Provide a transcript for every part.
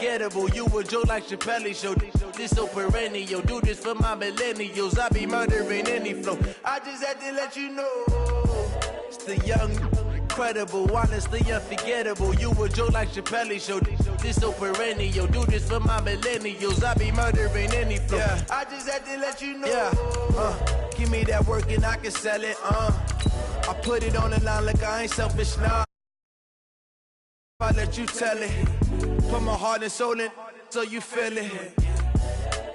unforgettable. You a joke like Chappelle Show. This so perennial. Do this for my millennials. I be murdering any flow. I just had to let you know. It's the young, incredible, honestly unforgettable. You a joke like Chappelle Show. This so perennial. Do this for my millennials. I be murdering any flow. Yeah. I just had to let you know. Yeah. Give me that work and I can sell it. I put it on the line like I ain't selfish now. I let you tell it. Put my heart and soul in so you feel it.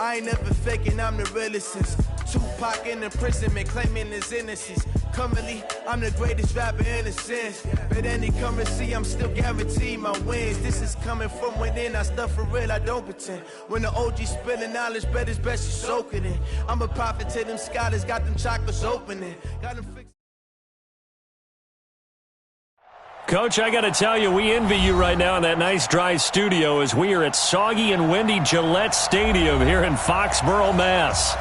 I ain't never faking, I'm the realest since Tupac in imprisonment, claiming his innocence. Currently, I'm the greatest rapper in a sense. But any currency, I'm still guaranteed my wins. This is coming from within, I stuff for real, I don't pretend. When the OG spilling knowledge, bet it's best you soak it in. I'm a prophet to them scholars, got them chakras opening. Got them fixed. Coach, I got to tell you, we envy you right now in that nice dry studio as we are at soggy and windy Gillette Stadium here in Foxborough, Mass.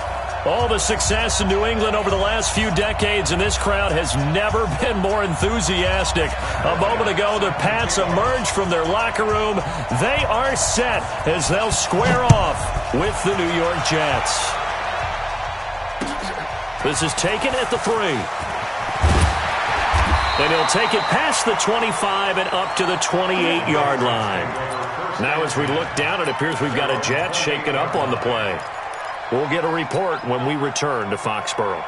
All the success in New England over the last few decades, and this crowd has never been more enthusiastic. A moment ago, the Pats emerged from their locker room. They are set as they'll square off with the New York Jets. This is taken at the 3. And he'll take it past the 25 and up to the 28-yard line. Now as we look down, it appears we've got a Jet shaken up on the play. We'll get a report when we return to Foxborough.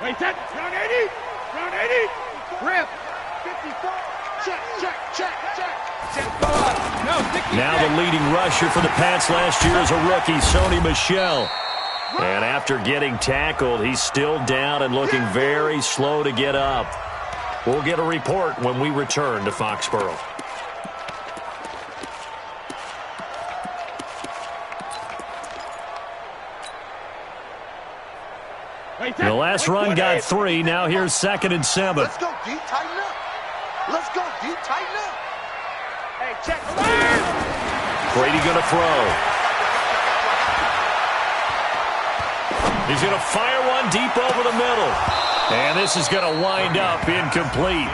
Wait, that round 80, round 80, rip, 54, check. Now the leading rusher for the Pats last year is a rookie, Sony Michel. And after getting tackled, he's still down and looking very slow to get up. We'll get a report when we return to Foxborough. The last run got 3. Now here's 2nd and 7. Let's go deep, tighten up. Let's go deep, tighten up. Hey, check. Brady going to throw. He's going to fire one deep over the middle. And this is going to wind up incomplete.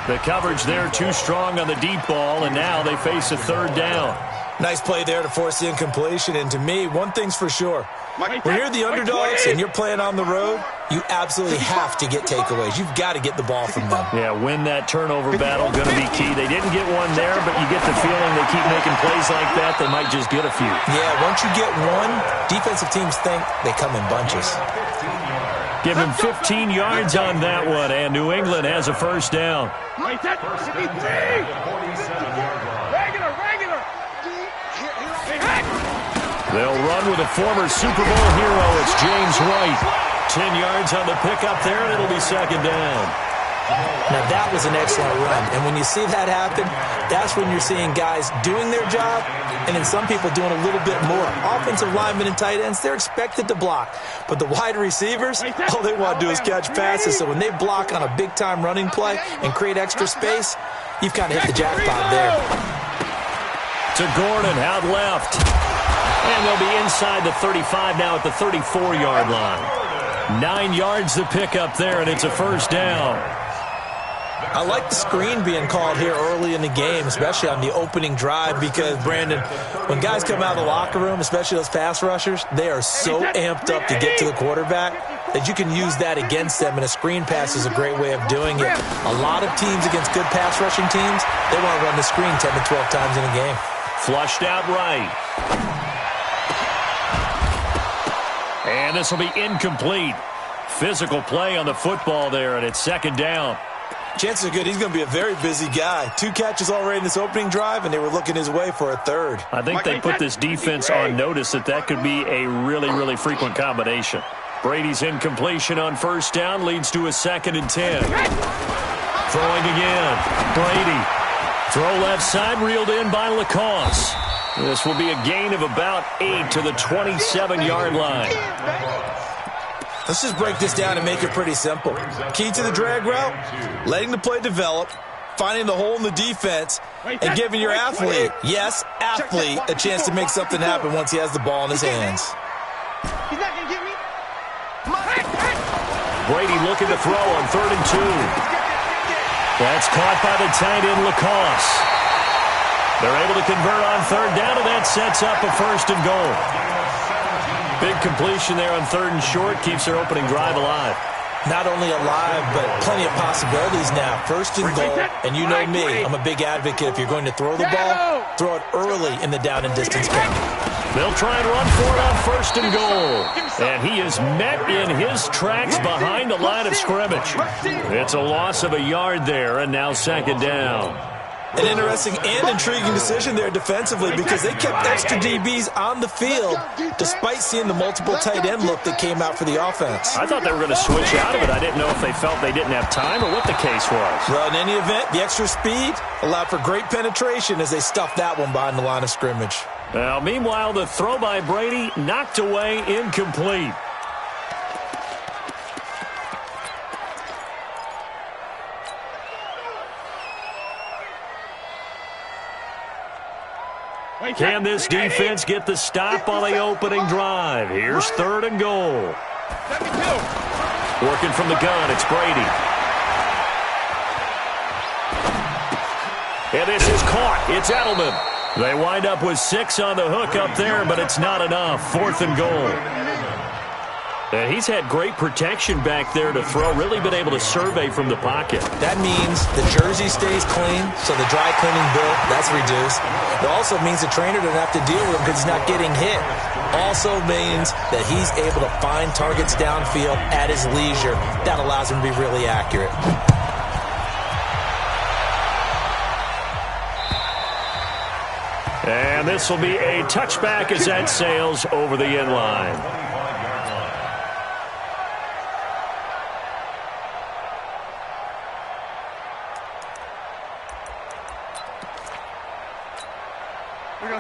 The coverage there too strong on the deep ball, and now they face a 3rd down. Nice play there to force the incompletion. And to me, one thing's for sure. When you're the underdogs and you're playing on the road, you absolutely have to get takeaways. You've got to get the ball from them. Yeah, win that turnover battle, going to be key. They didn't get one there, but you get the feeling they keep making plays like that, they might just get a few. Yeah, once you get one, defensive teams think they come in bunches. Give him 15 yards on that one, and New England has a 1st down. They'll run with a former Super Bowl hero. It's James White. 10 yards on the pickup there, and it'll be 2nd down. Now, that was an excellent run. And when you see that happen, that's when you're seeing guys doing their job and then some people doing a little bit more. Offensive linemen and tight ends, they're expected to block. But the wide receivers, all they want to do is catch passes. So when they block on a big-time running play and create extra space, you've kind of hit the jackpot there. To Gordon, out left. And they'll be inside the 35 now at the 34-yard line. 9 yards to pick up there, and it's a 1st down. I like the screen being called here early in the game, especially on the opening drive, because, Brandon, when guys come out of the locker room, especially those pass rushers, they are so amped up to get to the quarterback that you can use that against them, and a screen pass is a great way of doing it. A lot of teams against good pass rushing teams, they want to run the screen 10 to 12 times in a game. Flushed out right. And this will be incomplete. Physical play on the football there, and it's 2nd down. Chances are good he's going to be a very busy guy. 2 catches already in this opening drive, and they were looking his way for a 3rd. I think they put this defense on notice that could be a really, really frequent combination. Brady's incompletion on 1st down leads to a 2nd and 10. Throwing again. Brady. Throw left side, reeled in by Lacoste. This will be a gain of about 8 to the 27-yard line. Let's just break this down and make it pretty simple. Key to the drag route, letting the play develop, finding the hole in the defense, and giving your athlete, yes, athlete, a chance to make something happen once he has the ball in his hands. He's not going to get me. Brady looking to throw on 3rd and 2. That's caught by the tight end, Lacoste. They're able to convert on 3rd down, and that sets up a 1st and goal. Big completion there on 3rd and short, keeps their opening drive alive. Not only alive, but plenty of possibilities now. 1st and goal, and you know me, I'm a big advocate. If you're going to throw the ball, throw it early in the down and distance count. They'll try and run for it on 1st and goal. And he is met in his tracks behind the line of scrimmage. It's a loss of a yard there, and now 2nd down. An interesting and intriguing decision there defensively because they kept extra DBs on the field despite seeing the multiple tight end look that came out for the offense. I thought they were going to switch out of it. I didn't know if they felt they didn't have time or what the case was. Well, in any event, the extra speed allowed for great penetration as they stuffed that one behind the line of scrimmage. Now, meanwhile, the throw by Brady knocked away, incomplete. Can this defense get the stop on the opening drive? Here's 3rd and goal. Working from the gun, it's Brady. And this is caught. It's Edelman. They wind up with 6 on the hook up there, but it's not enough. 4th and goal. And he's had great protection back there to throw, really been able to survey from the pocket. That means the jersey stays clean, so the dry cleaning bill, that's reduced. It also means the trainer doesn't have to deal with him because he's not getting hit. Also means that he's able to find targets downfield at his leisure. That allows him to be really accurate. And this will be a touchback as that sails over the end line.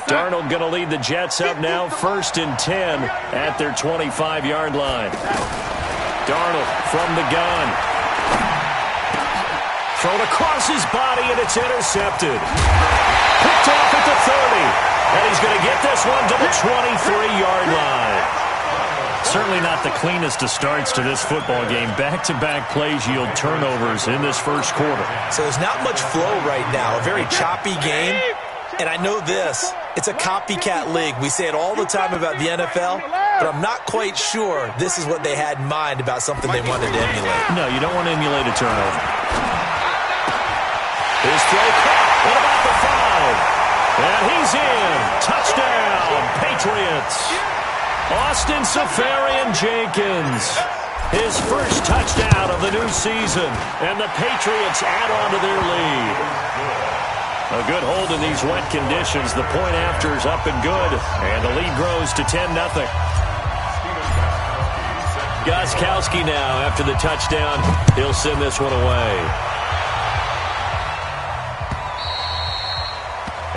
Darnold going to lead the Jets up now, 1st and 10 at their 25-yard line. Darnold from the gun. Thrown across his body, and it's intercepted. Picked off at the 30. And he's going to get this one to the 23-yard line. Certainly not the cleanest of starts to this football game. Back-to-back plays yield turnovers in this 1st quarter. So there's not much flow right now. A very choppy game. And I know this, it's a copycat league. We say it all the time about the NFL, but I'm not quite sure this is what they had in mind about something they wanted to emulate. No, you don't want to emulate a turnover. His throw caught at about the 5. And he's in. Touchdown, Patriots. Austin Seferian-Jenkins. His first touchdown of the new season. And the Patriots add on to their lead. A good hold in these wet conditions. The point after is up and good, and the lead grows to 10-0. Gostkowski now after the touchdown. He'll send this one away.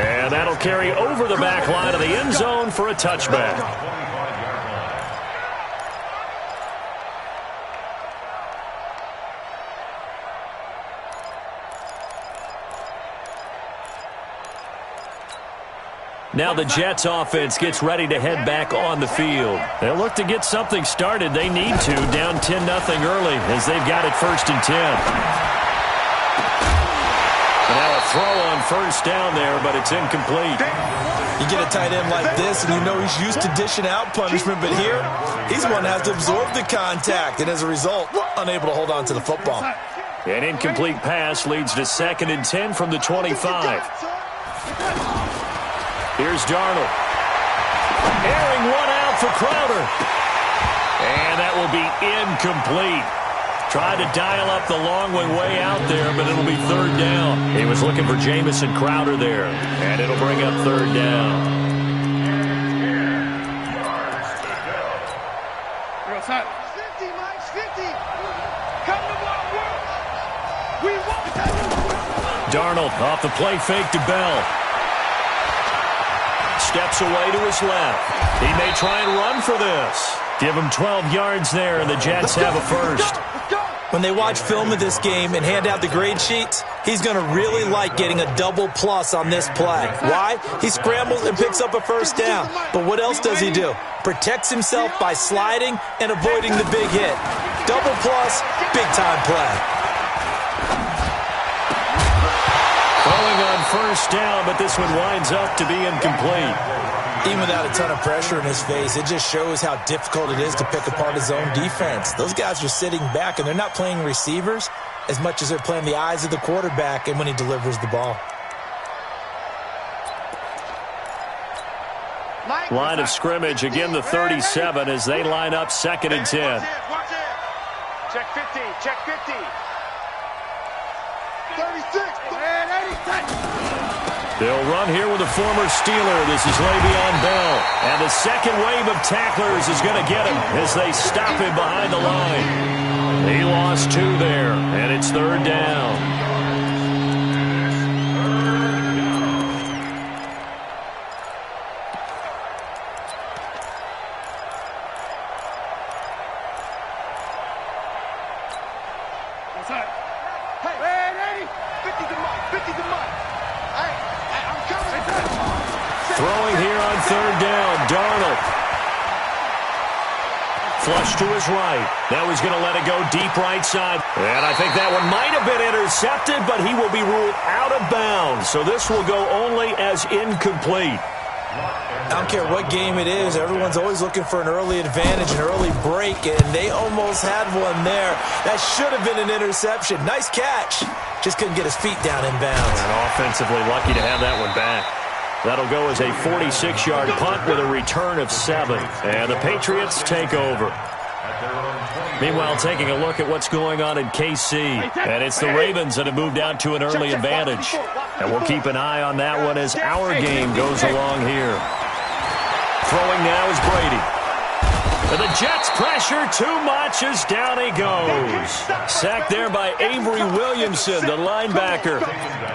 And that'll carry over the back line of the end zone for a touchback. Now the Jets offense gets ready to head back on the field. They'll look to get something started. They need to, down 10-0 early as they've got it 1st and 10. And now a throw on 1st down there, but it's incomplete. You get a tight end like this, and you know he's used to dishing out punishment, but here, he's the one that has to absorb the contact, and as a result, unable to hold on to the football. An incomplete pass leads to 2nd and 10 from the 25. Here's Darnold. Airing one out for Crowder. And that will be incomplete. Tried to dial up the long way out there, but it'll be 3rd down. He was looking for Jamison Crowder there. And it'll bring up 3rd down. Darnold off the play fake to Bell. Steps away to his left. He may try and run for this. Give him 12 yards there, and the Jets have a 1st. When they watch film of this game and hand out the grade sheets, he's going to really like getting a double plus on this play. Why? He scrambles and picks up a 1st down. But what else does he do? Protects himself by sliding and avoiding the big hit. Double plus, big-time play. Throwing on first down, but this one winds up to be incomplete. Even without a ton of pressure in his face, it just shows how difficult it is to pick apart his own defense. Those guys are sitting back, and they're not playing receivers as much as they're playing the eyes of the quarterback and when he delivers the ball. Line of scrimmage, again the 37 as they line up 2nd and 10. Watch it. Check 50, check 50. 36. They'll run here with a former Steeler. This is Le'Veon Bell. And the second wave of tacklers is going to get him as they stop him behind the line. He lost 2 there, and it's 3rd down. Throwing here on 3rd down, Darnold. Flush to his right. Now he's going to let it go deep right side. And I think that one might have been intercepted, but he will be ruled out of bounds. So this will go only as incomplete. I don't care what game it is. Everyone's always looking for an early advantage, an early break, and they almost had one there. That should have been an interception. Nice catch. Just couldn't get his feet down in bounds. And offensively lucky to have that one back. That'll go as a 46-yard punt with a return of 7. And the Patriots take over. Meanwhile, taking a look at what's going on in KC. And it's the Ravens that have moved out to an early advantage. And we'll keep an eye on that one as our game goes along here. Throwing now is Brady. And the Jets pressure too much as down he goes. Sacked there by Avery Williamson, the linebacker.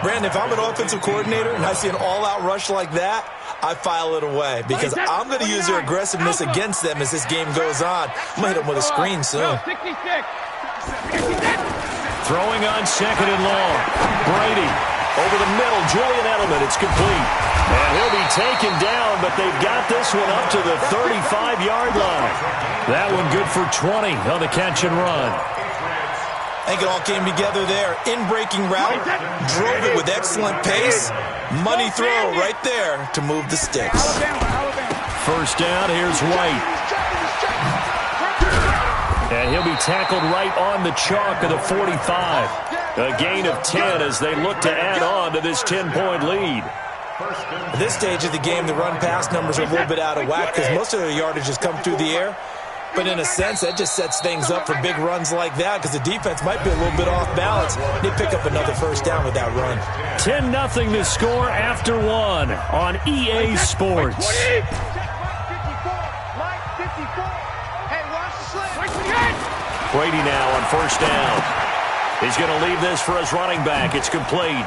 Brandon, if I'm an offensive coordinator and I see an all-out rush like that, I file it away because I'm going to use their aggressiveness against them as this game goes on. I'm going to hit them with a screen soon. Throwing on 2nd and long. Brady over the middle. Julian Edelman. It's complete. And he'll be taken down, but they've got this one up to the 35-yard line. That one good for 20 on the catch and run. I think it all came together there. In-breaking route, drove it with excellent pace. Money throw right there to move the sticks. First down, here's White. And he'll be tackled right on the chalk of the 45. A gain of 10 as they look to add on to this 10-point lead. At this stage of the game, the run-pass numbers are a little bit out of whack because most of their yardage has come through the air. But in a sense, that just sets things up for big runs like that because the defense might be a little bit off balance. They pick up another first down with that run. 10-0 to score after 1 on EA Sports. Brady now on first down. He's going to leave this for his running back. It's complete.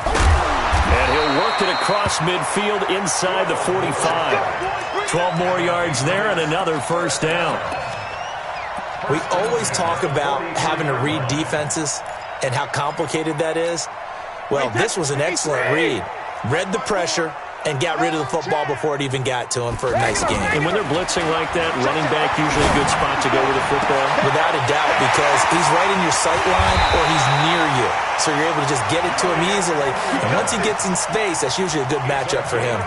And he'll work it across midfield inside the 45. 12 more yards there and another first down. We always talk about having to read defenses and how complicated that is. Well, this was an excellent read. Read the pressure and got rid of the football before it even got to him for a nice game. And when they're blitzing like that, running back usually a good spot to go with the football? Without a doubt, because he's right in your sight line or he's near you. So you're able to just get it to him easily. And once he gets in space, that's usually a good matchup for him.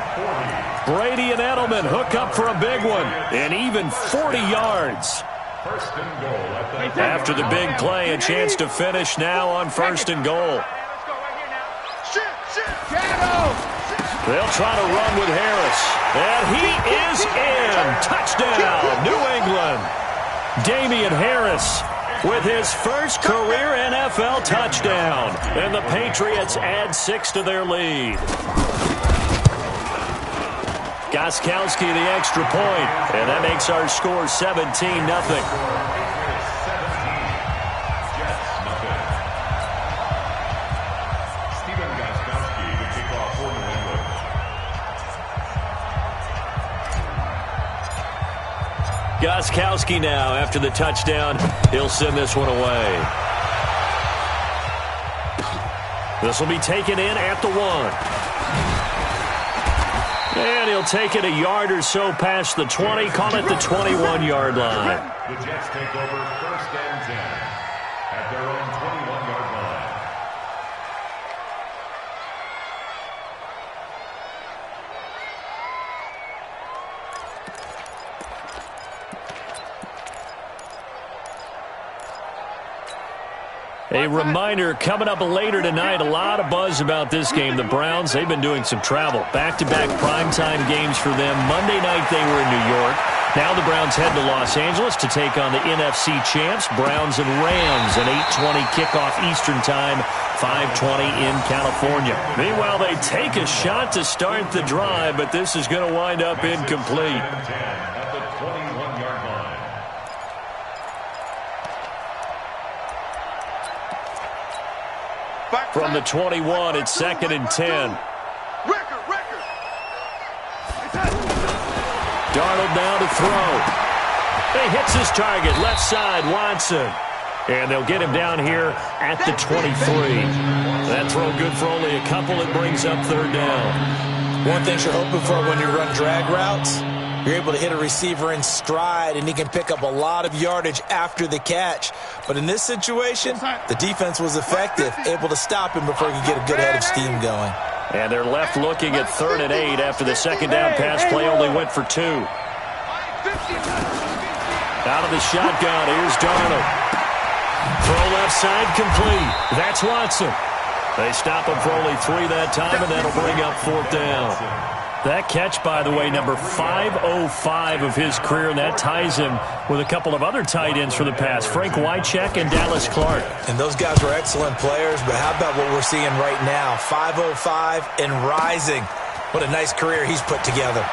Brady and Edelman hook up for a big one. And even 40 yards. After the big play, a chance to finish now on 1st and goal. They'll try to run with Harris. And he is in. Touchdown, New England. Damian Harris with his first career NFL touchdown. And the Patriots add 6 to their lead. Gostkowski the extra point. And that makes our score 17-0. Gostkowski now, after the touchdown, he'll send this one away. This will be taken in at the 1. And he'll take it a yard or so past the 20, call it the 21-yard line. The Jets take over 1st and 10 at their own 21-yard line. A reminder, coming up later tonight, a lot of buzz about this game. The Browns, they've been doing some travel. Back-to-back primetime games for them. Monday night they were in New York. Now the Browns head to Los Angeles to take on the NFC champs, Browns and Rams, an 8:20 kickoff Eastern time, 5:20 in California. Meanwhile, they take a shot to start the drive, but this is going to wind up incomplete. At the 21-yard line. From the 21, it's 2nd and 10. Darnold now to throw. He hits his target, left side, Watson. And they'll get him down here at the 23. That throw good for only a couple. It brings up 3rd down. One thing you're hoping for when you run drag routes, you're able to hit a receiver in stride, and he can pick up a lot of yardage after the catch. But in this situation, the defense was effective, able to stop him before he could get a good head of steam going. And they're left looking at 3rd and 8 after the 2nd down pass play only went for 2. Out of the shotgun, here's Darnold. Throw left side, complete. That's Watson. They stop him for only 3 that time, and that'll bring up 4th down. That catch, by the way, number 505 of his career, and that ties him with a couple of other tight ends for the past, Frank Wycheck and Dallas Clark. And those guys were excellent players, but how about what we're seeing right now? 505 and rising. What a nice career he's put together.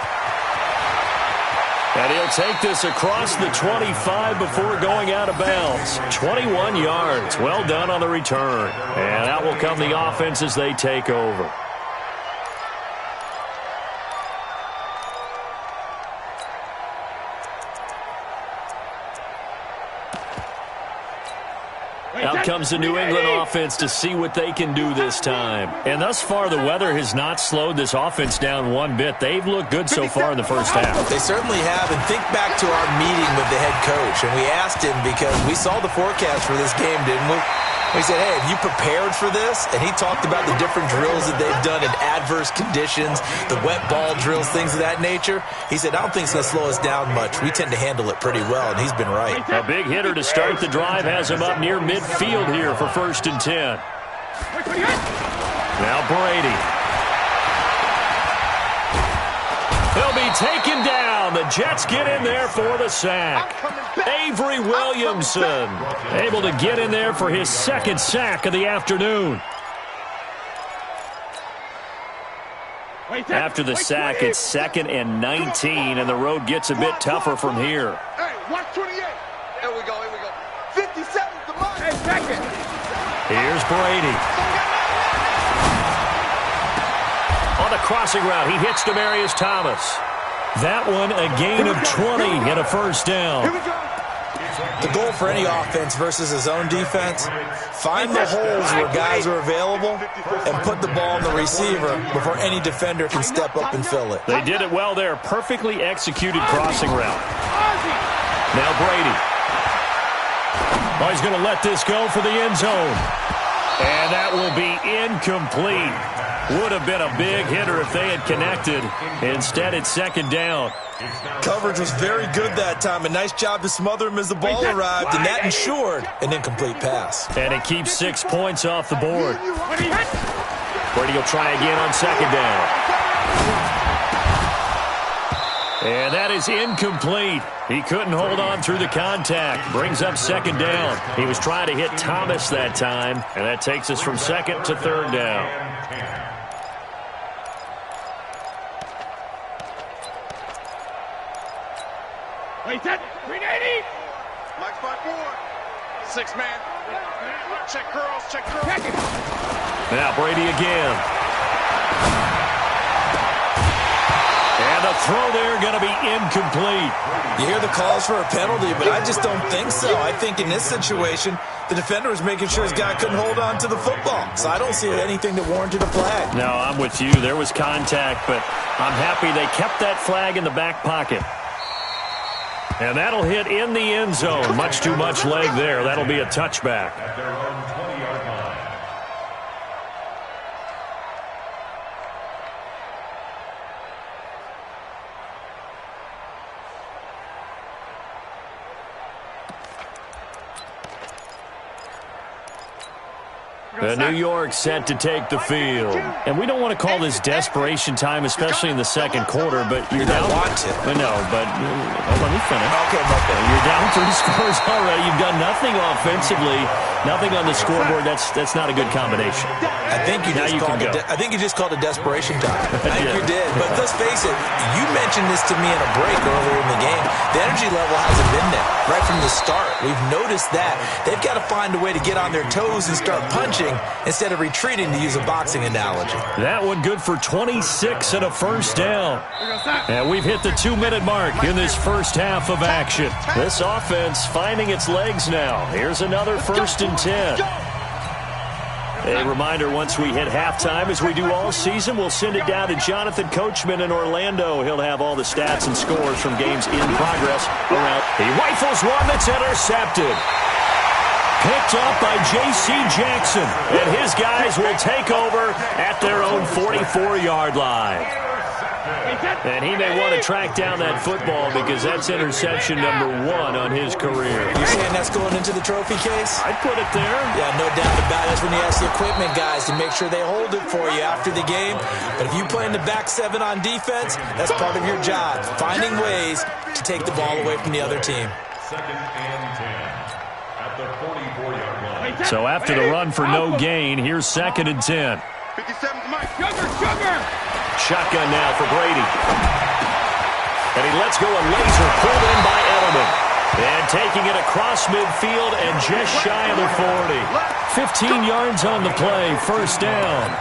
And he'll take this across the 25 before going out of bounds. 21 yards. Well done on the return. And out will come the offense as they take over. Out comes the New England offense to see what they can do this time. And thus far, the weather has not slowed this offense down one bit. They've looked good so far in the first half. They certainly have. And think back to our meeting with the head coach. And we asked him, because we saw the forecast for this game, didn't we? We said, hey, have you prepared for this? And he talked about the different drills that they've done in adverse conditions, the wet ball drills, things of that nature. He said, I don't think it's going to slow us down much. We tend to handle it pretty well, and he's been right. A big hitter to start the drive has him up near midfield here for 1st and 10. Now Brady. He'll be taken down. The Jets get in there for the sack. Avery Williamson able to get in there for his 2nd sack of the afternoon. After the sack, it's 2nd and 19, and the road gets a bit tougher from here. Hey, watch 28. Here we go, here we go. 57 to mine. Hey, second. Here's Brady. On the crossing route, he hits Demaryius Thomas. That one, a gain of 20 and a 1st down. Here we go. The goal for any offense versus his own defense, find the holes where guys are available and put the ball in the receiver before any defender can step up and fill it. They did it well there. Perfectly executed crossing route. Now Brady. Oh, he's going to let this go for the end zone. And that will be incomplete. Would have been a big hitter if they had connected. Instead, it's 2nd down. Coverage was very good that time. A nice job to smother him as the ball arrived, and that ensured an incomplete pass. And it keeps 6 points off the board. Brady will try again on 2nd down. And that is incomplete. He couldn't hold on through the contact. Brings up 2nd down. He was trying to hit Thomas that time, and that takes us from 2nd to 3rd down. Wait, that 380. Mike's by 4. 6-man. Check curls, check curls. Now Brady again. And And the throw there going to be incomplete. You hear the calls for a penalty, but I just don't think so. I think in this situation, the defender was making sure his guy couldn't hold on to the football. So I don't see anything that warranted a flag. No, I'm with you. There was contact, but I'm happy they kept that flag in the back pocket. And that'll hit in the end zone. Much too much leg there. That'll be a touchback. At their own 20-yard line. New York set to take the field. And we don't want to call this desperation time, especially in the second quarter, but you're down. No, but let me finish. Okay. You're down 3 scores already. You've done nothing offensively, nothing on the scoreboard. That's not a good combination. I think you just called it desperation time. I think you did. But let's face it, you mentioned this to me in a break earlier in the game. The energy level hasn't been there right from the start. We've noticed that. They've got to find a way to get on their toes and start punching instead of retreating, to use a boxing analogy. That one good for 26 and a first down. And we've hit the 2-minute mark in this first half of action. This offense finding its legs now. Here's another 1st and 10. A reminder, once we hit halftime, as we do all season, we'll send it down to Jonathan Coachman in Orlando. He'll have all the stats and scores from games in progress around. He rifles one that's intercepted. Picked up by J.C. Jackson. And his guys will take over at their own 44-yard line. And he may want to track down that football because that's interception number 1 on his career. You're saying that's going into the trophy case? I'd put it there. Yeah, no doubt about it. That's when you ask the equipment guys to make sure they hold it for you after the game. But if you play in the back 7 on defense, that's part of your job, finding ways to take the ball away from the other team. 2nd and 10 at the 44-yard line. So after the run for no gain, here's 2nd and 10. 57's Mike. Sugar! Shotgun now for Brady. And he lets go a laser pulled in by Edelman. And taking it across midfield and just shy of the 40. 15 yards on the play, first down.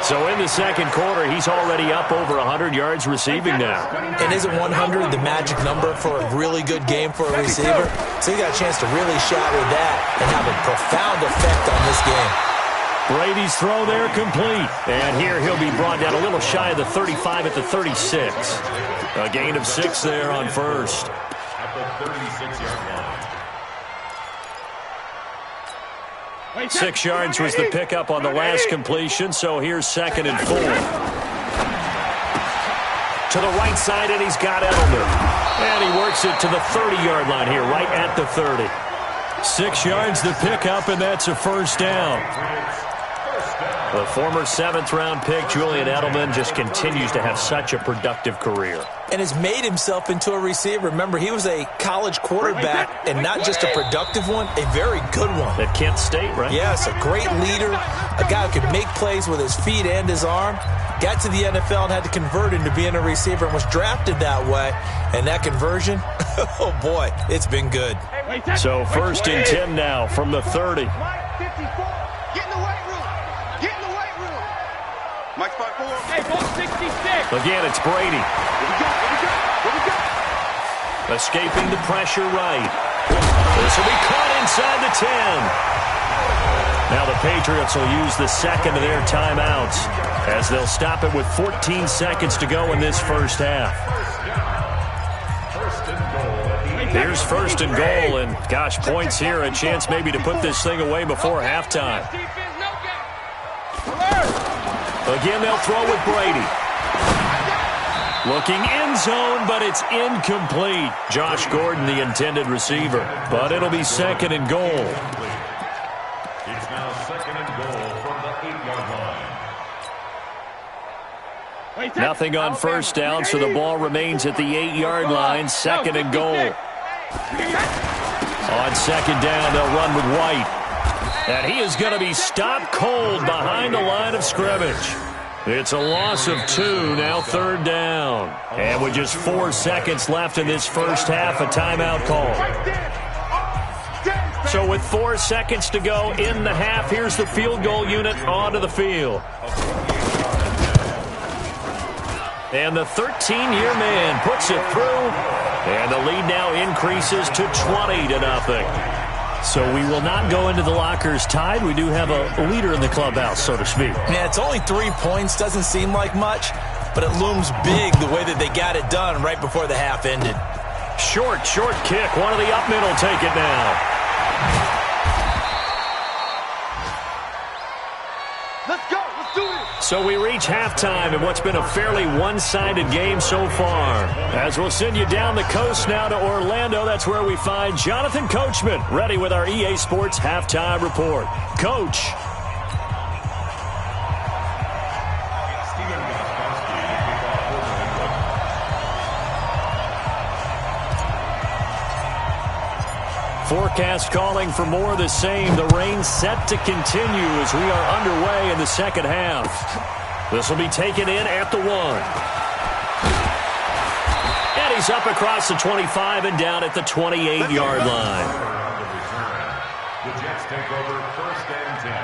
So in the second quarter, he's already up over 100 yards receiving now. And isn't 100 the magic number for a really good game for a receiver? So you got a chance to really shatter that and have a profound effect on this game. Brady's throw there complete. And here he'll be brought down a little shy of the 35 at the 36. A gain of 6 there on first. At the 36-yard line. 6 yards was the pickup on the last completion, so here's 2nd and 4. To the right side, and he's got Edelman. And he works it to the 30-yard line here, right at the 30. 6 yards the pickup, and that's a first down. The former 7th-round pick, Julian Edelman, just continues to have such a productive career. And has made himself into a receiver. Remember, he was a college quarterback, and not just a productive one, a very good one. At Kent State, right? Yes, a great leader, a guy who could make plays with his feet and his arm. Got to the NFL and had to convert into being a receiver and was drafted that way. And that conversion, oh boy, it's been good. So 1st and 10 now from the 30. Mike 5-4. Hey, ball 66. Again, it's Brady. Escaping the pressure right. This will be caught inside the 10. Now the Patriots will use the second of their timeouts as they'll stop it with 14 seconds to go in this first half. Here's 1st and goal, and gosh, points here, a chance maybe to put this thing away before halftime. Again, they'll throw with Brady. Looking end zone, but it's incomplete. Josh Gordon, the intended receiver. But it'll be 2nd and goal. It's now 2nd and goal from the 8-yard line. Nothing on first down, so the ball remains at the 8-yard line. 2nd and goal. On 2nd down, they'll run with White. And he is going to be stopped cold behind the line of scrimmage. It's a loss of 2, now 3rd down. And with just 4 seconds left in this first half, a timeout call. So with 4 seconds to go in the half, here's the field goal unit onto the field. And the 13-year man puts it through. And the lead now increases to 20-0. So we will not go into the lockers tied. We do have a leader in the clubhouse, so to speak. Yeah, it's only 3 points. Doesn't seem like much, but it looms big the way that they got it done right before the half ended. Short kick. One of the up men will take it now. Let's go. Let's do it. So we reach halftime in what's been a fairly one-sided game so far. As we'll send you down the coast now to Orlando, that's where we find Jonathan Coachman, ready with our EA Sports Halftime Report. Coach. Forecast calling for more of the same. The rain set to continue as we are underway in the second half. This will be taken in at the 1. And he's up across the 25 and down at the 28-yard line. The Jets take over 1st and 10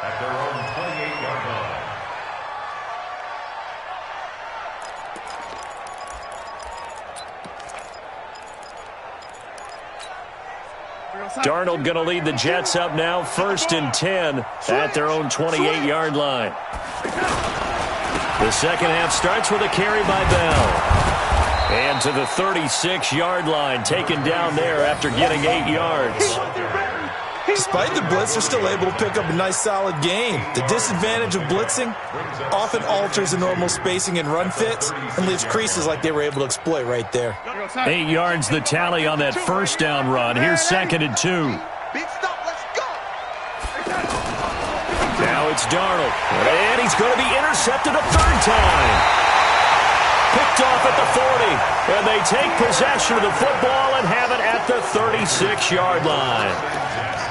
at their own 28-yard line. Darnold going to lead the Jets up now, 1st and 10 at their own 28-yard line. The second half starts with a carry by Bell. And to the 36-yard line, taken down there after getting 8 yards. Despite the blitz, they're still able to pick up a nice, solid game. The disadvantage of blitzing often alters the normal spacing and run fits and leaves creases like they were able to exploit right there. 8 yards the tally on that first down run. Here's 2nd and 2. Big stop. Let's go. Now it's Darnold. And he's going to be intercepted a 3rd time. Picked off at the 40. And they take possession of the football and have it at the 36-yard line.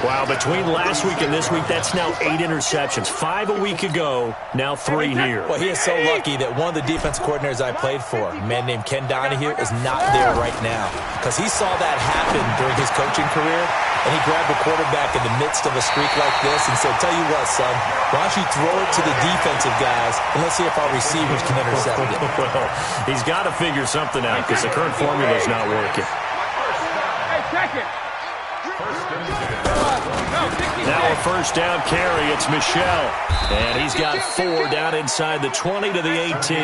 Wow, between last week and this week, that's now 8 interceptions. 5 a week ago, now 3 here. Well, he is so lucky that one of the defense coordinators I played for, a man named Ken Donahue, is not there right now. Because he saw that happen during his coaching career, and he grabbed the quarterback in the midst of a streak like this and said, tell you what, son, why don't you throw it to the defensive guys, and let's see if our receivers can intercept it. Well, he's got to figure something out because the current formula is not working. Hey, check it. Now a first down carry. It's Michel. And he's got 4 down inside the 20 to the 18.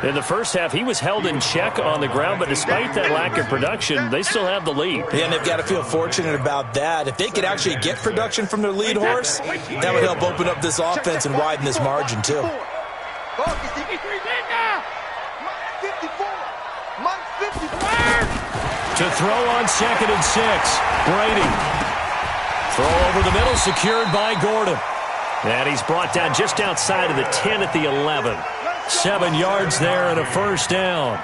In the first half, he was held in check on the ground, but despite that lack of production, they still have the lead. Yeah, and they've got to feel fortunate about that. If they could actually get production from their lead horse, that would help open up this offense and widen this margin, too. To throw on 2nd and 6. Brady. Throw over the middle, secured by Gordon. And he's brought down just outside of the 10 at the 11. 7 yards there and a first down.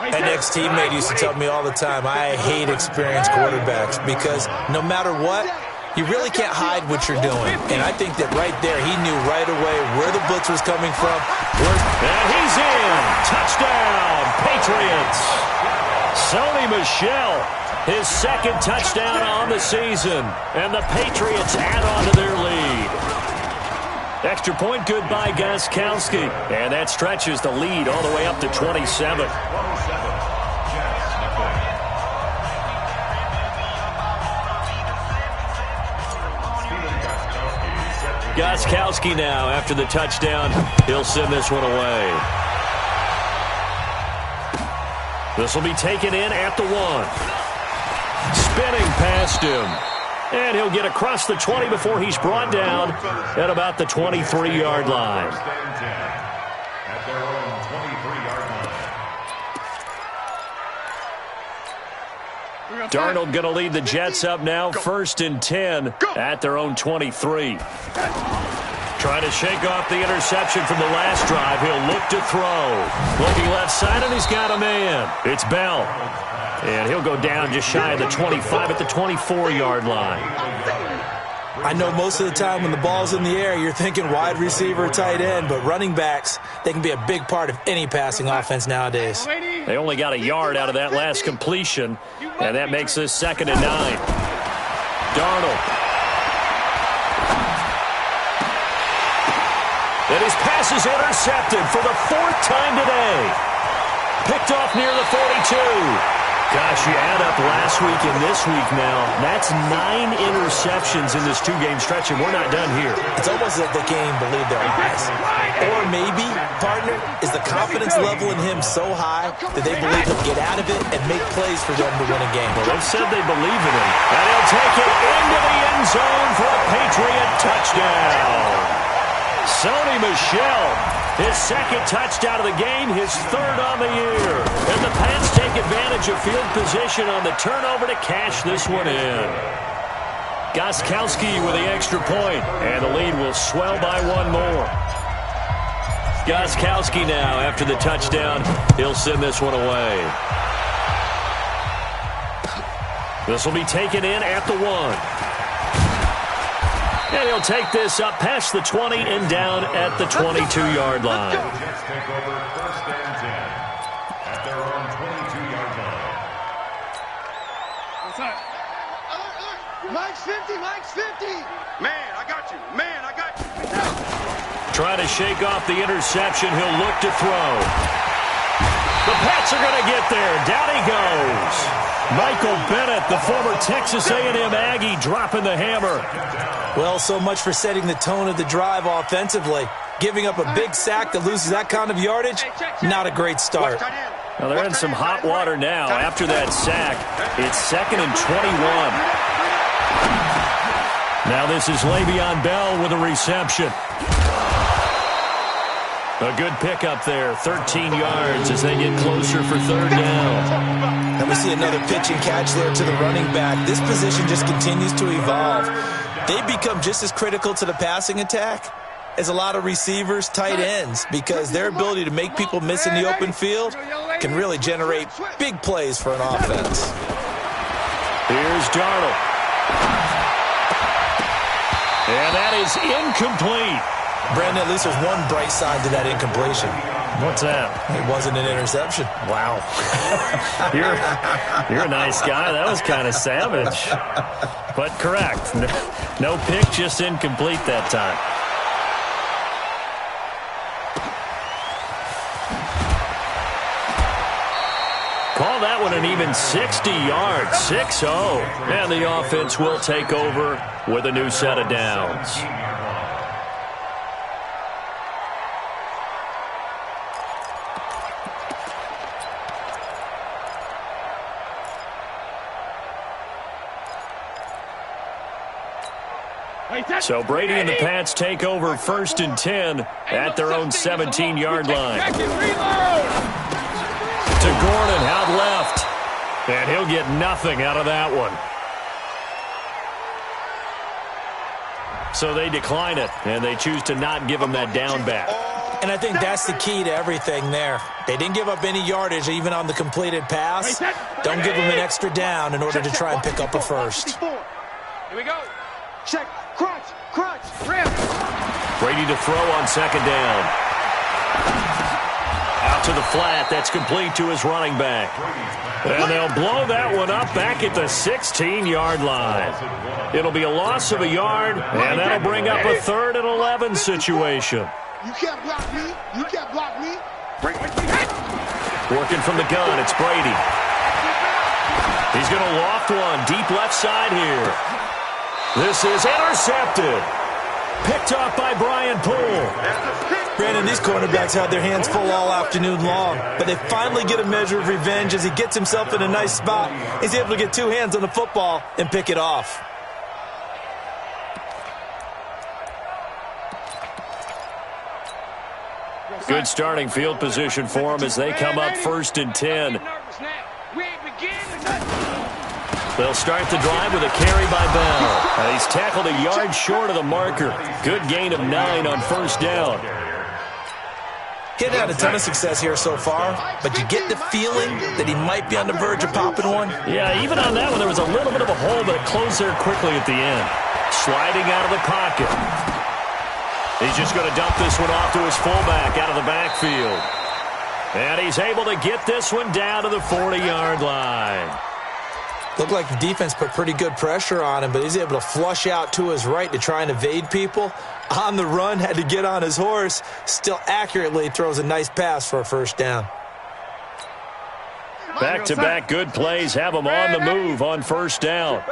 An ex-teammate used to tell me all the time, I hate experienced quarterbacks because no matter what, you really can't hide what you're doing. And I think that right there, he knew right away where the blitz was coming from. And he's in. Touchdown, Patriots. Sony Michel, his 2nd touchdown on the season. And the Patriots add on to their lead. Extra point good by Gostkowski. And that stretches the lead all the way up to 27. Gostkowski now after the touchdown. He'll send this one away. This will be taken in at the 1. Spinning past him. And he'll get across the 20 before he's brought down at about the 23-yard line. At their own 23-yard line. Darnold going to lead the Jets up now, 1st and 10 at their own 23. Trying to shake off the interception from the last drive. He'll look to throw. Looking left side, and he's got a man. It's Bell. And he'll go down just shy of the 25 at the 24-yard line. I know most of the time when the ball's in the air, you're thinking wide receiver, tight end, but running backs, they can be a big part of any passing offense nowadays. They only got a yard out of that last completion, and that makes this 2nd and 9. Darnold. And his pass is intercepted for the 4th time today. Picked off near the 42. Gosh, you add up last week and this week now, that's 9 interceptions in this 2-game stretch, and we're not done here. It's almost as if they can't even believe their eyes. Or maybe, partner, is the confidence level in him so high that they believe he'll get out of it and make plays for them to win a game. Well, they've said they believe in him. And he'll take it into the end zone for a Patriot touchdown. Sony Michel, his 2nd touchdown of the game, his 3rd on the year. And the Pats take advantage of field position on the turnover to cash this one in. Gostkowski with the extra point, and the lead will swell by 1 more. Gostkowski now, after the touchdown, he'll send this one away. This will be taken in at the 1. And he'll take this up past the 20 and down at the 22-yard line. Jets take over 1st and 10 at their own 22-yard line. What's up? Mike's 50, Mike's 50. Man, I got you. Man, I got you. Trying to shake off the interception. He'll look to throw. The Pats are going to get there. Down he goes. Michael Bennett, the former Texas A&M Aggie, dropping the hammer. Well, so much for setting the tone of the drive offensively. Giving up a big sack that loses that kind of yardage, not a great start. Well, they're in some hot water now. After that sack, it's 2nd and 21. Now this is Le'Veon Bell with a reception. A good pickup there, 13 yards as they get closer for 3rd down. And we see another pitch and catch there to the running back. This position just continues to evolve. They become just as critical to the passing attack as a lot of receivers, tight ends, because their ability to make people miss in the open field can really generate big plays for an offense. Here's Darnold. And that is incomplete. Brandon, at least there's one bright side to that incompletion. What's that? It wasn't an interception. Wow. You're a nice guy. That was kind of savage. But correct. No pick, just incomplete that time. Call that one an even 60 yards, 6-0. And the offense will take over with a new set of downs. So Brady and the Pats take over 1st and 10 at their own 17-yard line. To Gordon, out left. And he'll get nothing out of that one. So they decline it, and they choose to not give him that down back. And I think that's the key to everything there. They didn't give up any yardage even on the completed pass. Don't give them an extra down in order to try and pick up a 1st. Here we go. Check, crunch, crunch, rip. Brady to throw on 2nd down. Out to the flat. That's complete to his running back. And they'll blow that one up back at the 16-yard line. It'll be a loss of a yard, and that'll bring up a 3rd and 11 situation. You can't block me. You can't block me. Working from the gun, it's Brady. He's going to loft one deep left side here. This is intercepted. Picked off by Brian Poole. Brandon, these cornerbacks had their hands full all afternoon long, but they finally get a measure of revenge as he gets himself in a nice spot. He's able to get 2 hands on the football and pick it off. Good starting field position for him as they come up 1st and 10. They'll start the drive with a carry by Bell. He's tackled a yard short of the marker. Good gain of 9 on 1st down. He hadn't had a ton of success here so far, but you get the feeling that he might be on the verge of popping one. Yeah, even on that one, there was a little bit of a hole, but it closed there quickly at the end. Sliding out of the pocket. He's just going to dump this one off to his fullback out of the backfield. And he's able to get this one down to the 40-yard line. Looked like the defense put pretty good pressure on him, but he's able to flush out to his right to try and evade people. On the run, had to get on his horse. Still accurately throws a nice pass for a first down. Back-to-back good plays have him on the move on first down. And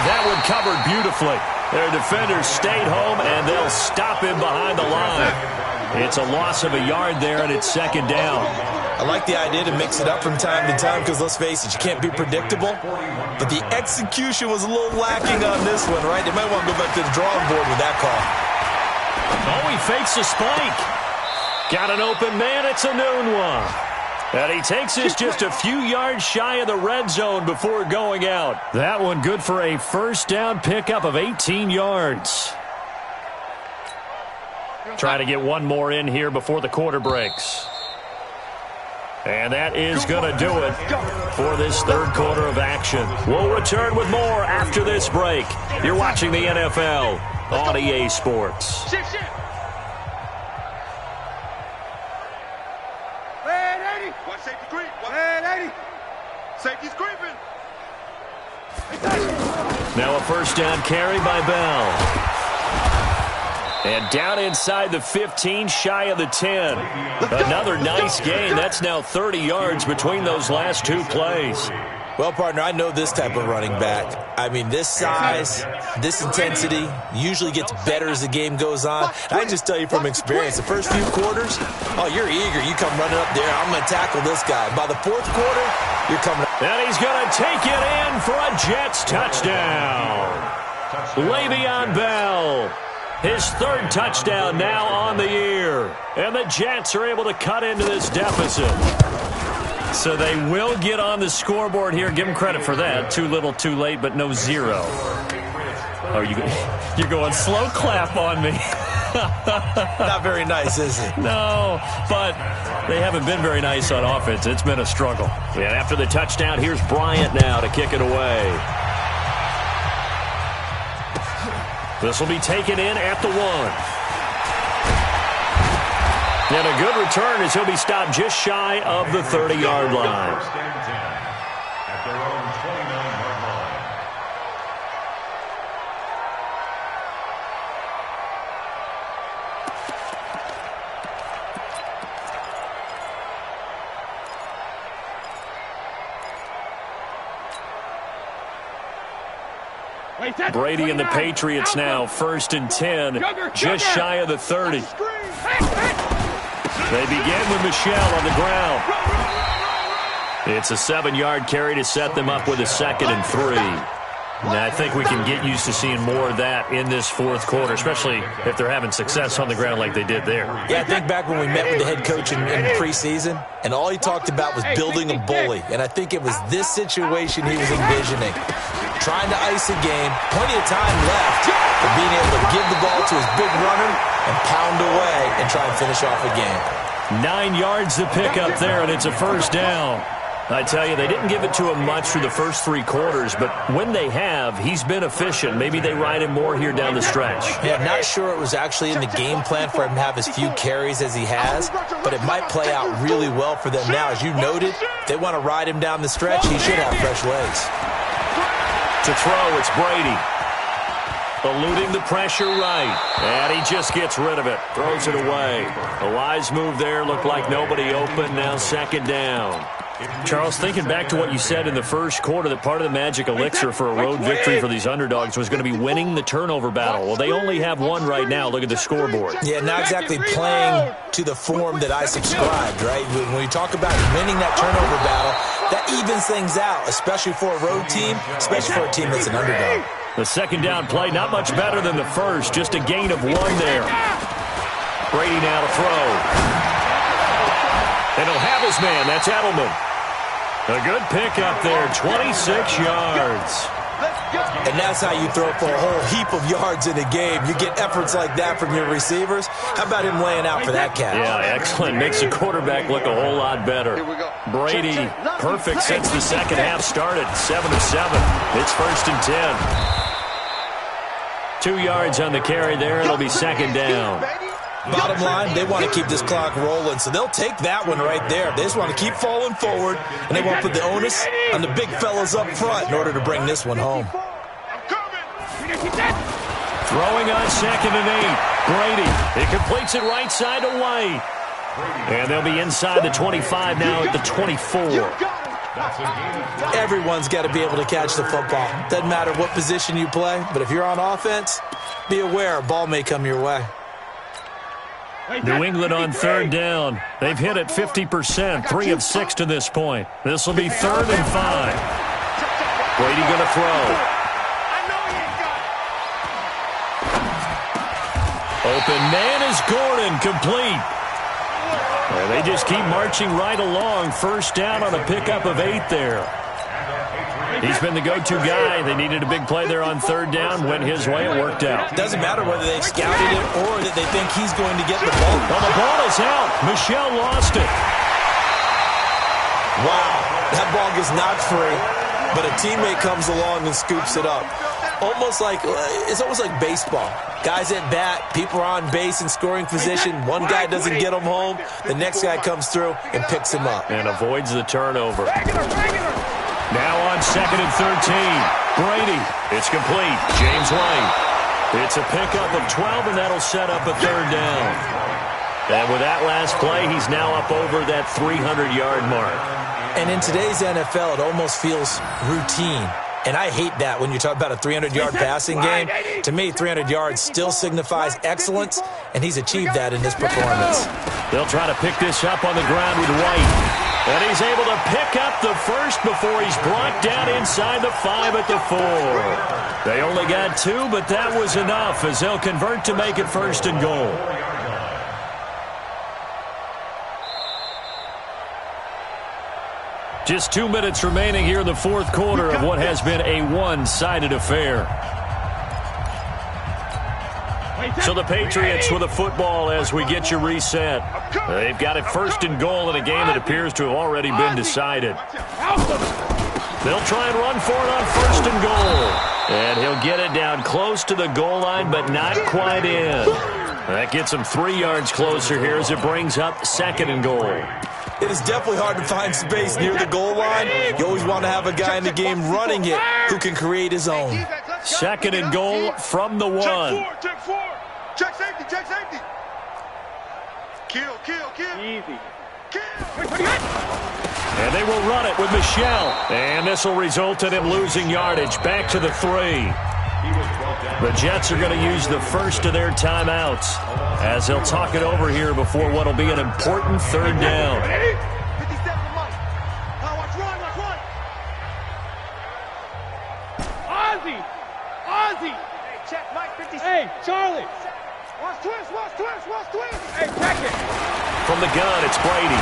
that one covered beautifully. Their defenders stayed home, and they'll stop him behind the line. It's a loss of a yard there, and it's second down. I like the idea to mix it up from time to time because, let's face it, you can't be predictable. But the execution was a little lacking on this one, right? They might want to go back to the drawing board with that call. Oh, he fakes a spike. Got an open man. It's a noon one. And he takes this just a few yards shy of the red zone before going out. That one good for a first down pickup of 18 yards. Trying to get one more in here before the quarter breaks. And that is going to do it for this third quarter of action. We'll return with more after this break. You're watching the NFL on EA Sports. Watch safety creep. Safety's creeping. Now a first down carry by Bell. And down inside the 15, shy of the 10. Another nice gain. That's now 30 yards between those last two plays. Well, partner, I know this type of running back. I mean, this size, this intensity usually gets better as the game goes on. I can just tell you from experience, the first few quarters, oh, you're eager. You come running up there. I'm going to tackle this guy. By the fourth quarter, you're coming up. And he's going to take it in for a Jets touchdown. Le'Veon Bell. His third touchdown now on the year. And the Jets are able to cut into this deficit. So they will get on the scoreboard here. Give them credit for that. Too little, too late, but no zero. Oh, you're going slow clap on me. Not very nice, is it? No, but they haven't been very nice on offense. It's been a struggle. And after the touchdown, here's Bryant now to kick it away. This will be taken in at the 1. And a good return as he'll be stopped just shy of the 30-yard line. First and 10 at their own 29-yard line. Brady and the Patriots now first and 10, just shy of the 30. They begin with Michel on the ground. It's a 7-yard carry to set them up with a 2nd and 3. Now, I think we can get used to seeing more of that in this fourth quarter, especially if they're having success on the ground like they did there. Yeah, I think back when we met with the head coach in preseason, and all he talked about was building a bully. And I think it was this situation he was envisioning. Trying to ice a game, plenty of time left, but being able to give the ball to his big runner and pound away and try and finish off a game. 9 yards to pick up there, and it's a first down. I tell you, they didn't give it to him much through the first 3 quarters, but when they have, he's been efficient. Maybe they ride him more here down the stretch. Yeah, not sure it was actually in the game plan for him to have as few carries as he has, but it might play out really well for them now. As you noted, if they want to ride him down the stretch, he should have fresh legs. To throw, it's Brady. Eluding the pressure right. And he just gets rid of it. Throws it away. A wise move there. Looked like nobody open. Now second down. Charles, thinking back to what you said in the first quarter, that part of the magic elixir for a road victory for these underdogs was going to be winning the turnover battle. Well, they only have one right now. Look at the scoreboard. Yeah, not exactly playing to the form that I subscribed, right? When we talk about winning that turnover battle, that evens things out, especially for a road team, especially for a team that's an underdog. The second down play, not much better than the first. Just a gain of 1 there. Brady now to throw. And he'll have his man. That's Edelman. A good pickup there, 26 yards. And that's how you throw for a whole heap of yards in a game. You get efforts like that from your receivers. How about him laying out for that catch? Yeah, excellent. Makes the quarterback look a whole lot better. Brady, perfect since the second half started. 7 of 7. It's first and 10. 2 yards on the carry there. It'll be second down. Bottom line, they want to keep this clock rolling, so they'll take that one right there. They just want to keep falling forward, and they want to put the onus on the big fellas up front in order to bring this one home. Throwing on 2nd and 8. Brady. He completes it right side to White. And they'll be inside the 25 now at the 24. Everyone's got to be able to catch the football. Doesn't matter what position you play, but if you're on offense, be aware a ball may come your way. New England on 3rd down. They've hit it 50%, 3 of 6 to this point. This will be 3rd and 5. Brady going to throw. Open man is Gordon, complete. And they just keep marching right along. 1st down on a pickup of 8 there. He's been the go-to guy. They needed a big play there on 3rd down. Went his way. It worked out. Doesn't matter whether they scouted it or that they think he's going to get the ball. Well, the ball is out. Michel lost it. Wow. That ball gets knocked free, but a teammate comes along and scoops it up. It's almost like baseball. Guys at bat, people are on base in scoring position. One guy doesn't get him home. The next guy comes through and picks him up. And avoids the turnover. Now on 2nd and 13. Brady. It's complete. James White. It's a pickup of 12, and that'll set up a 3rd down. And with that last play, he's now up over that 300-yard mark. And in today's NFL, it almost feels routine. And I hate that when you talk about a 300-yard passing game. To me, 300 yards still signifies excellence, and he's achieved that in this performance. They'll try to pick this up on the ground with White. And he's able to pick up the first before he's brought down inside the 5 at the 4. They only got 2, but that was enough as they'll convert to make it 1st and goal. Just 2 minutes remaining here in the 4th quarter of what has been a one-sided affair. So the Patriots with the football as we get you reset. They've got it 1st and goal in a game that appears to have already been decided. They'll try and run for it on 1st and goal. And he'll get it down close to the goal line, but not quite in. That gets him 3 yards closer here as it brings up 2nd and goal. It is definitely hard to find space near the goal line. You always want to have a guy in the game running it who can create his own. 2nd and goal from the 1. Check 4. Check safety. Check safety. Kill. Easy. Kill. And they will run it with Michel. And this will result in him losing yardage. Back to the 3. The Jets are going to use the first of their timeouts as they'll talk it over here before what will be an important 3rd down. 50 steps to Mike. Now watch run. Ozzy. Hey, check Mike, 50 steps. Hey, Charlie. Watch twist. Hey, check it. From the gun, it's Brady.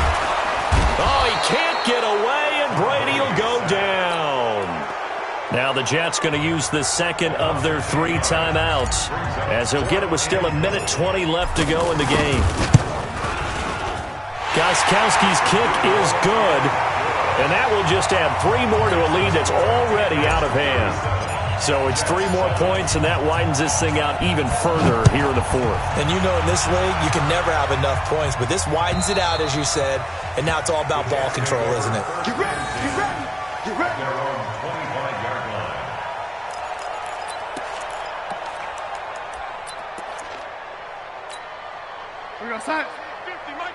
Oh, he can't get away, and Brady will go down. Now the Jets going to use the 2nd of their 3 timeouts as he'll get it with still 1:20 left to go in the game. Gostkowski's kick is good, and that will just add 3 more to a lead that's already out of hand. So it's 3 more points, and that widens this thing out even further here in the 4th. And you know in this league, you can never have enough points, but this widens it out, as you said, and now it's all about ball control, isn't it? Get ready. Their own 25-yard line. We're going to sign.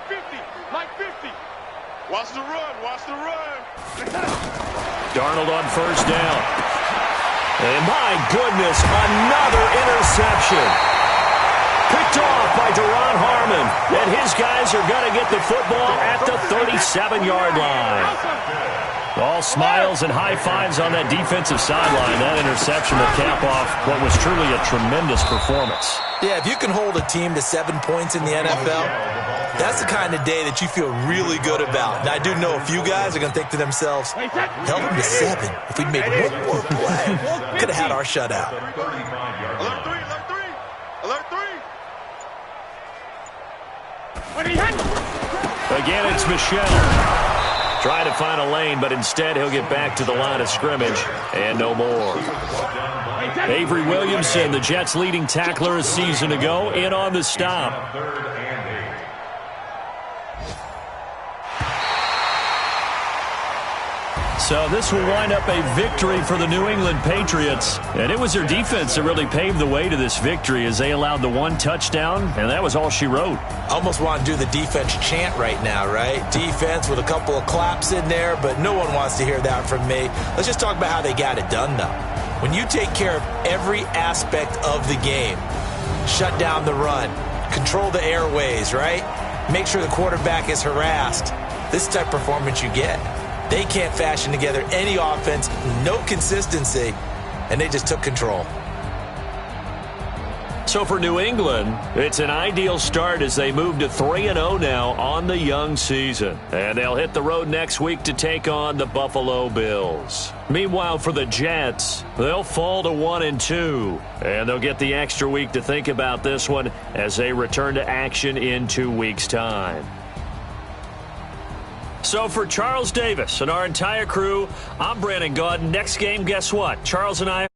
50, Mike 50. Watch the run. Darnold on 1st down. And my goodness, another interception. Picked off by Deron Harmon. And his guys are going to get the football at the 37-yard line. All smiles and high fives on that defensive sideline. That interception will cap off what was truly a tremendous performance. Yeah, if you can hold a team to 7 points in the NFL, that's the kind of day that you feel really good about. Now, I do know a few guys are going to think to themselves, held them to 7. If we'd made one more play, could have had our shutout. Alert 3. Again, it's Michel. Trying to find a lane, but instead he'll get back to the line of scrimmage and no more. Avery Williamson, the Jets' leading tackler a season ago, in on the stop. So this will wind up a victory for the New England Patriots. And it was their defense that really paved the way to this victory as they allowed the one touchdown, and that was all she wrote. Almost want to do the defense chant right now, right? Defense with a couple of claps in there, but no one wants to hear that from me. Let's just talk about how they got it done, though. When you take care of every aspect of the game, shut down the run, control the airways, right? Make sure the quarterback is harassed. This type of performance you get. They can't fashion together any offense, no consistency, and they just took control. So for New England, it's an ideal start as they move to 3-0 now on the young season. And they'll hit the road next week to take on the Buffalo Bills. Meanwhile, for the Jets, they'll fall to 1-2. And they'll get the extra week to think about this one as they return to action in 2 weeks' time. So for Charles Davis and our entire crew, I'm Brandon Gaudin. Next game, guess what? Charles and I